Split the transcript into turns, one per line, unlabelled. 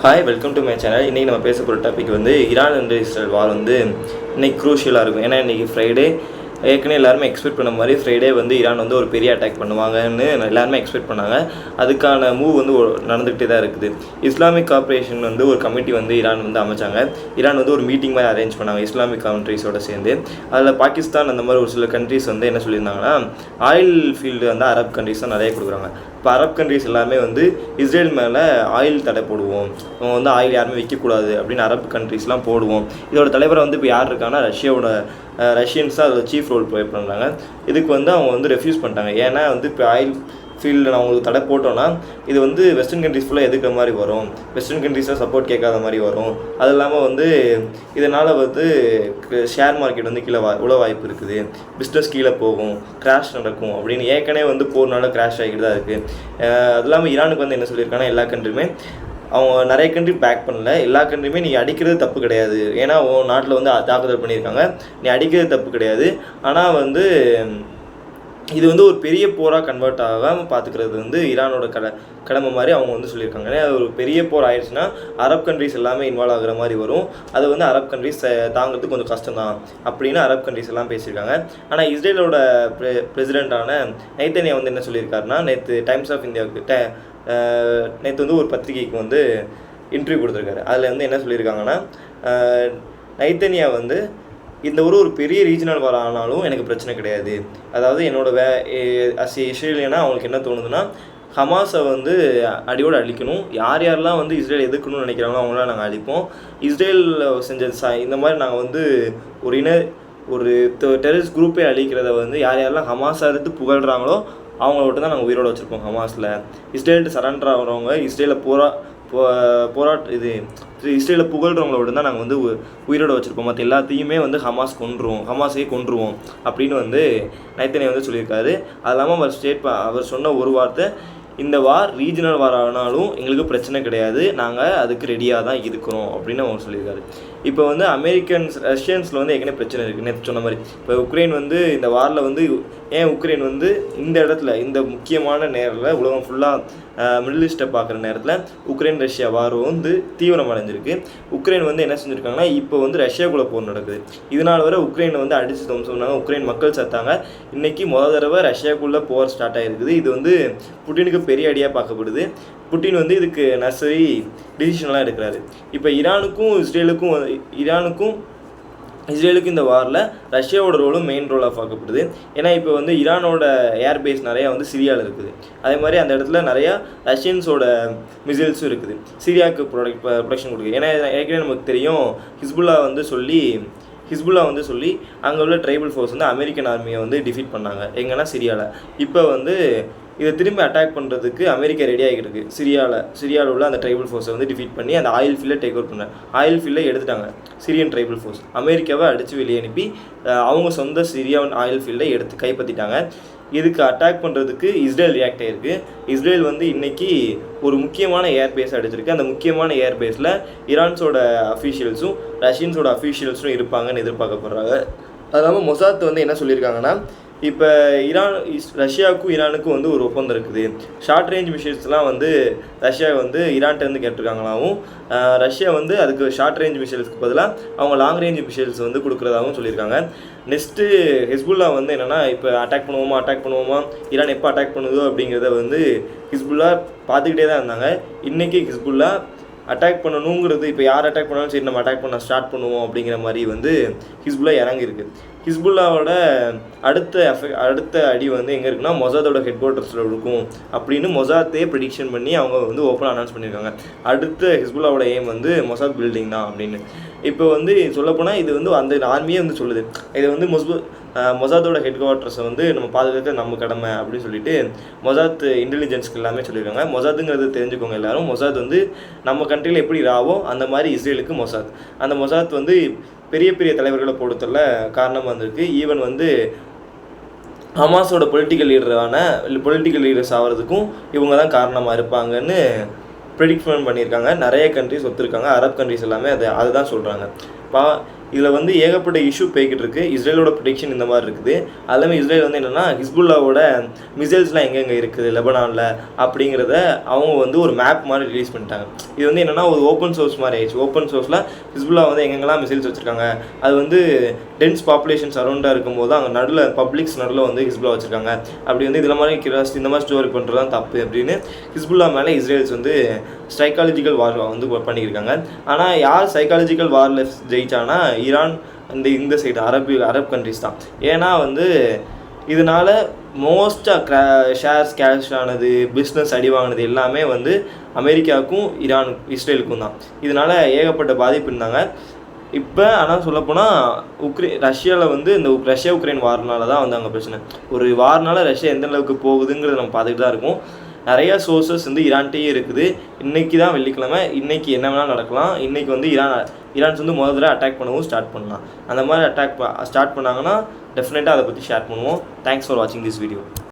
Hi, welcome to my channel. இன்றைக்கி நம்ம பேச போகிற டாபிக் வந்து ஈரான் அண்ட் இஸ்ரேல் வார் வந்து இன்றைக்கி க்ரூஷியலாக இருக்கும். ஏன்னா இன்றைக்கி ஃப்ரைடே ஏற்கனவே எல்லாருமே எக்ஸ்பெக்ட் பண்ண மாதிரி ஃப்ரைடே வந்து ஈரான் வந்து ஒரு பெரிய அட்டாக் பண்ணுவாங்கன்னு எல்லாருமே எக்ஸ்பெக்ட் பண்ணாங்க. அதுக்கான மூவ் வந்து நடந்துகிட்டே தான் இருக்குது. இஸ்லாமிக் கார்ப்பரேஷன் வந்து ஒரு கமிட்டி வந்து ஈரான் வந்து அமைச்சாங்க. ஈரான் வந்து ஒரு மீட்டிங் மாதிரி அரேஞ்ச் பண்ணாங்க இஸ்லாமிக் கண்ட்ரிஸோடு சேர்ந்து. அதில் பாகிஸ்தான் அந்த மாதிரி ஒரு சில கண்ட்ரிஸ் வந்து என்ன சொல்லியிருந்தாங்கன்னா, ஆயில் ஃபீல்டு வந்து அரப் கண்ட்ரிஸ் தான் நிறைய கொடுக்குறாங்க. இப்போ அரப் கண்ட்ரிஸ் எல்லாமே வந்து இஸ்ரேல் மேலே ஆயில் தடை போடுவோம், அவங்க வந்து ஆயில் யாருமே விற்கக்கூடாது அப்படின்னு அரப் கண்ட்ரிஸ்லாம் போடுவோம். இதோட தலைவரை வந்து இப்போ யார் இருக்காங்கன்னா ரஷ்யன்ஸ் தான் அதில் சீஃப் ரோல் ப்ளே பண்ணுறாங்க. இதுக்கு வந்து அவங்க வந்து ரெஃப்யூஸ் பண்ணிட்டாங்க. ஏன்னா வந்து இப்போ ஆயில் ஃபீல்டில் அவங்களுக்கு தடை போட்டோன்னா இது வந்து வெஸ்டர்ன் கண்ட்ரிஸ் ஃபுல்லாக எதுக்கிற மாதிரி வரும், வெஸ்டர்ன் கண்ட்ரிஸாக சப்போர்ட் கேட்காத மாதிரி வரும். அது இல்லாமல் வந்து இதனால் வந்து ஷேர் மார்க்கெட் வந்து கீழே உள்ள வாய்ப்பு இருக்குது, பிஸ்னஸ் கீழே போகும், கிராஷ் நடக்கும் அப்படின்னு ஏற்கனவே வந்து போர்னால கிராஷ் ஆகிட்டு தான் இருக்குது. அது இல்லாமல் ஈரானுக்கு வந்து என்ன சொல்லியிருக்காங்கன்னா, எல்லா கண்ட்ரியுமே அவங்க நிறைய கண்ட்ரி பேக் பண்ணல, எல்லா கண்ட்ரியுமே நீ அடிக்கிறது தப்பு கிடையாது, ஏன்னா உன் நாட்டில் வந்து தாக்குதல் பண்ணியிருக்காங்க, நீ அடிக்கிறது தப்பு கிடையாது, ஆனால் வந்து இது வந்து ஒரு பெரிய போராக கன்வெர்ட் ஆகாமல் பார்த்துக்கிறது வந்து ஈரானோட கடமை மாதிரி அவங்க வந்து சொல்லியிருக்காங்க. ஏன்னா ஒரு பெரிய போர் ஆயிடுச்சுன்னா அரப் கண்ட்ரிஸ் எல்லாமே இன்வால்வ் ஆகிற மாதிரி வரும். அது வந்து அரப் கண்ட்ரிஸ் தாங்கிறதுக்கு கொஞ்சம் கஷ்டம் தான் அப்படின்னு அரப் கண்ட்ரிஸ் எல்லாம் பேசியிருக்காங்க. ஆனால் இஸ்ரேலோட பிரசிடெண்ட்டான நெத்தன்யாஹூ வந்து என்ன சொல்லியிருக்காருன்னா, நேற்று டைம்ஸ் ஆஃப் இந்தியாவுக்கு நேற்று வந்து ஒரு பத்திரிகைக்கு வந்து இன்டர்வியூ கொடுத்துருக்காரு. அதில் வந்து என்ன சொல்லியிருக்காங்கன்னா, நெத்தன்யாஹூ வந்து இந்த ஒரு பெரிய ரீஜனல் வார் ஆனாலும் எனக்கு பிரச்சனை கிடையாது. அதாவது என்னோட இஸ்ரேலியனா அவங்களுக்கு என்ன தோணுதுன்னா, ஹமாஸை வந்து அடியோடு அழிக்கணும், யார் யாரெல்லாம் வந்து இஸ்ரேல் எதிர்க்கணும்னு நினைக்கிறாங்களோ அவங்களாம் நாங்கள் அழிப்போம். இஸ்ரேல் செஞ்ச இந்த மாதிரி நாங்கள் வந்து ஒரு டெரரிஸ்ட் குரூப்பே அழிக்கிறத வந்து யார் யாரெல்லாம் ஹமாஸை எடுத்து புகழ்கிறாங்களோ அவங்கள தான் நாங்கள் உயிரோடு வச்சுருப்போம். ஹமாஸில் இஸ்ரேல்ட்டு சரண்டர் ஆகிறவங்க, இஸ்ரேலில் இஸ்ரேலை புகழ்கிறவங்களோட தான் நாங்கள் வந்து உயிரோடு வச்சுருப்போம், மற்ற எல்லாத்தையுமே வந்து ஹமாஸையே கொன்றுவோம் அப்படின்னு வந்து நெத்தன்யாஹூ வந்து சொல்லியிருக்காரு. அது இல்லாமல் அவர் சொன்ன ஒரு வார்த்தை, இந்த வார் ரீஜனல் வார் ஆனாலும் எங்களுக்கு பிரச்சனை கிடையாது, நாங்கள் அதுக்கு ரெடியாக தான் இருக்கிறோம் அப்படின்னு அவர் சொல்லியிருக்காரு. இப்போ வந்து ரஷ்யன்ஸில் வந்து ஏற்கனவே பிரச்சனை இருக்குது. நேற்று சொன்ன மாதிரி இப்போ உக்ரைன் வந்து இந்த வாரில் வந்து ஏன் உக்ரைன் வந்து இந்த இடத்துல இந்த முக்கியமான நேரத்தில் உலகம் ஃபுல்லாக மிடில் ஈஸ்ட்டை பார்க்குற நேரத்தில் உக்ரைன் ரஷ்யா வார் வந்து தீவிரமடைஞ்சிருக்கு. உக்ரைன் வந்து என்ன செஞ்சுருக்காங்கன்னா, இப்போ வந்து ரஷ்யாக்குள்ளே போர் நடக்குது. இதனால் வரை உக்ரைனை வந்து அடித்து சொன்னாங்க, உக்ரைன் மக்கள் செத்தாங்க. இன்றைக்கி தடவை ரஷ்யாக்குள்ளே போர் ஸ்டார்ட் ஆகிருக்குது. இது வந்து புட்டினுக்கு பெரிய அடியாக பார்க்கப்படுது. புட்டின் வந்து இதுக்கு நெசசரி டிசிஷன்லாம் எடுக்கிறாரு. இப்போ ஈரானுக்கும் இஸ்ரேலுக்கும் இந்த வாரில் ரஷ்யாவோட ரோலும் மெயின் ரோலாக பார்க்கப்படுது. ஏன்னா இப்போ வந்து ஈரானோட ஏர்பேஸ் நிறையா வந்து சிரியாவில் இருக்குது. அதே மாதிரி அந்த இடத்துல நிறையா ரஷ்யன்ஸோட மிசைல்ஸும் இருக்குது, சிரியாவுக்கு ப்ரொடக்ஷன் கொடுக்குது. ஏன்னா ஏற்கனவே நமக்கு தெரியும், ஹிஸ்புல்லா வந்து சொல்லி அங்கே உள்ள ட்ரைபல் ஃபோர்ஸ் வந்து அமெரிக்கன் ஆர்மியை வந்து டிஃபீட் பண்ணாங்க எங்கன்னா சிரியாவில். இப்போ வந்து இதை திரும்பி அட்டாக் பண்ணுறதுக்கு அமெரிக்கா ரெடி ஆகிட்டு இருக்குது. சிரியாவில் உள்ள அந்த ட்ரைபல் ஃபோர்ஸை வந்து டிஃபீட் பண்ணி அந்த ஆயில் ஃபீல்டை டேக் ஓவர் பண்ண ஆயில் ஃபீல்டை எடுத்துட்டாங்க சிரியன் ட்ரைபல் ஃபோர்ஸ். அமெரிக்காவை அடித்து வெளியே அனுப்பி அவங்க சொந்த சிரியான் ஆயில் ஃபீல்டை கைப்பற்றிட்டாங்க. இதுக்கு அட்டாக் பண்ணுறதுக்கு இஸ்ரேல் ரியாக்ட் ஆகிருக்கு. இஸ்ரேல் வந்து இன்றைக்கி ஒரு முக்கியமான ஏர்பேஸ் அடிச்சிருக்கு. அந்த முக்கியமான ஏர்பேஸில் ஈரான்ஸோட அஃபீஷியல்ஸும் ரஷ்யன்ஸோட அஃபீஷியல்ஸும் இருப்பாங்கன்னு எதிர்பார்க்கப்படுறாங்க. அது இல்லாமல் மொசாத் வந்து என்ன சொல்லியிருக்காங்கன்னா, இப்போ ரஷ்யாவுக்கும் ஈரானுக்கும் வந்து ஒரு ஒப்பந்தம் இருக்குது. ஷார்ட் ரேஞ்ச் மிசைல்ஸ்லாம் வந்து ரஷ்யா வந்து ஈரான்கிட்டேருந்து கேட்டிருக்காங்களாவும், ரஷ்யா வந்து அதுக்கு ஷார்ட் ரேஞ்ச் மிசைல்ஸ்க்கு பதிலாக அவங்க லாங் ரேஞ்ச் மிசைல்ஸ் வந்து கொடுக்குறதாகவும் சொல்லியிருக்காங்க. நெக்ஸ்ட்டு ஹிஸ்புல்லா வந்து என்னென்னா, இப்போ அட்டாக் பண்ணுவோமா ஈரான் எப்போ அட்டாக் பண்ணுதோ அப்படிங்கிறத வந்து ஹிஸ்புல்லா பார்த்துக்கிட்டே தான் இருந்தாங்க. இன்றைக்கி ஹிஸ்புல்லா அட்டாக் பண்ணணுங்கிறது, இப்போ யார் அட்டாக் பண்ணாலும் சரி நம்ம அட்டாக் பண்ண ஸ்டார்ட் பண்ணுவோம் அப்படிங்கிற மாதிரி வந்து ஹிஸ்புல்லா இறங்கியிருக்கு. ஹிஸ்புல்லாவோட அடுத்த அடி வந்து எங்கே இருக்குன்னா, மொசாதோட ஹெட் குவார்ட்டர்ஸில் இருக்கும் அப்படின்னு மொசாத்தே ப்ரெடிக்ஷன் பண்ணி அவங்க வந்து ஓப்பனாக அனௌன்ஸ் பண்ணியிருக்காங்க. அடுத்த ஹிஸ்புல்லாவோட எய்ம் வந்து மொசாத் பில்டிங் தான் அப்படின்னு. இப்போ வந்து சொல்லப்போனால் இது வந்து அந்த ஆர்மியே வந்து சொல்லுது, இது வந்து மொசாத்தோட ஹெட் குவார்ட்டர்ஸை வந்து நம்ம பாதுகாக்க நம்ம கடமை அப்படின்னு சொல்லிட்டு மொசாத் இன்டெலிஜென்ஸ்க்கு எல்லாமே சொல்லியிருக்காங்க. மொசாத்துங்கிறது தெரிஞ்சுக்கோங்க எல்லாரும், மொசாத் வந்து நம்ம கண்ட்ரியில் எப்படி ராவோ அந்த மாதிரி இஸ்ரேலுக்கு மொசாத். அந்த மொசாத் வந்து பெரிய பெரிய தலைவர்களை பொறுத்தல காரணமாக வந்திருக்கு. ஈவன் வந்து ஹமாஸோட பொலிட்டிக்கல் லீடர்ஸ் ஆகிறதுக்கும் இவங்க தான் காரணமாக இருப்பாங்கன்னு ப்ரெடிக்ஷன் பண்ணியிருக்காங்க. நிறைய கண்ட்ரிஸ் ஒத்துருக்காங்க, அரப் கண்ட்ரிஸ் எல்லாமே அதை தான் சொல்கிறாங்க. இதில் வந்து ஏகப்பட்ட இஷ்யூ போய்கிட்டு இருக்குது. இஸ்ரேலோட ப்ரொடெக்ஷன் இந்த மாதிரி இருக்குது. அது இல்லாமல் இஸ்ரேல் வந்து என்னென்னா ஹிஸ்புல்லாவோட மிசைல்ஸ்லாம் எங்கெங்கே இருக்குது லெபனானில் அப்படிங்கிறத அவங்க வந்து ஒரு மேப் மாதிரி ரிலீஸ் பண்ணிட்டாங்க. இது வந்து என்னென்னா ஒரு ஓப்பன் சோர்ஸ் மாதிரி ஆயிடுச்சு. ஓப்பன் சோர்ஸில் ஹிஸ்புல்லா வந்து எங்கெங்கெல்லாம் மிசைல்ஸ் வச்சுருக்காங்க, அது வந்து டென்ஸ் பாப்புலேஷன் சரௌண்டாக இருக்கும்போது அங்கே நடுவில் பப்ளிக்ஸ் நடுவில் வந்து ஹிஸ்புல்லா வச்சுருக்காங்க. அப்படி வந்து இதில் மாதிரி கியூரியாசிட்டி இந்த மாதிரி ஸ்டோரி பண்ணுறது தான் தப்பு அப்படின்னு ஹிஸ்புல்லா மேலே இஸ்ரேல்ஸ் வந்து சைக்காலஜிக்கல் வார் வந்து பண்ணியிருக்காங்க. ஆனால் யார் சைக்காலஜிக்கல் வாரில் ஜெயிச்சானா ஈரான் இந்த சைடு அரப் கண்ட்ரிஸ் தான். ஏன்னா வந்து இதனால் மோஸ்ட்டாக ஷேர்ஸ் கேஷ் ஆனது, பிஸ்னஸ் அடி வாங்கினது எல்லாமே வந்து அமெரிக்காவுக்கும் இஸ்ரேலுக்கும் தான். இதனால் ஏகப்பட்ட பாதிப்பு இருந்தாங்க. இப்போ ஆனால் சொல்லப்போனால் ரஷ்யாவில் வந்து இந்த ரஷ்யா உக்ரைன் வார்னால தான் வந்து அங்கே பிரச்சனை. ஒரு வார்னால ரஷ்யா எந்த அளவுக்கு போகுதுங்கிறத நம்ம பார்த்துட்டு தான் இருக்கும். நிறையா சோர்ஸஸ் வந்து ஈரான்கிட்டே இருக்குது. இன்றைக்கி தான் வெள்ளிக்கிழமை, இன்றைக்கி என்ன வேணால் நடக்கலாம். இன்றைக்கி வந்து ஈரான்ஸ் வந்து முதல்ல அட்டாக் பண்ணவும் ஸ்டார்ட் பண்ணலாம். அந்த மாதிரி ஸ்டார்ட் பண்ணாங்கன்னா டெஃபினட்டாக அதை பற்றி ஷேர் பண்ணுவோம். தேங்க்ஸ் ஃபார் வாட்சிங் திஸ் வீடியோ.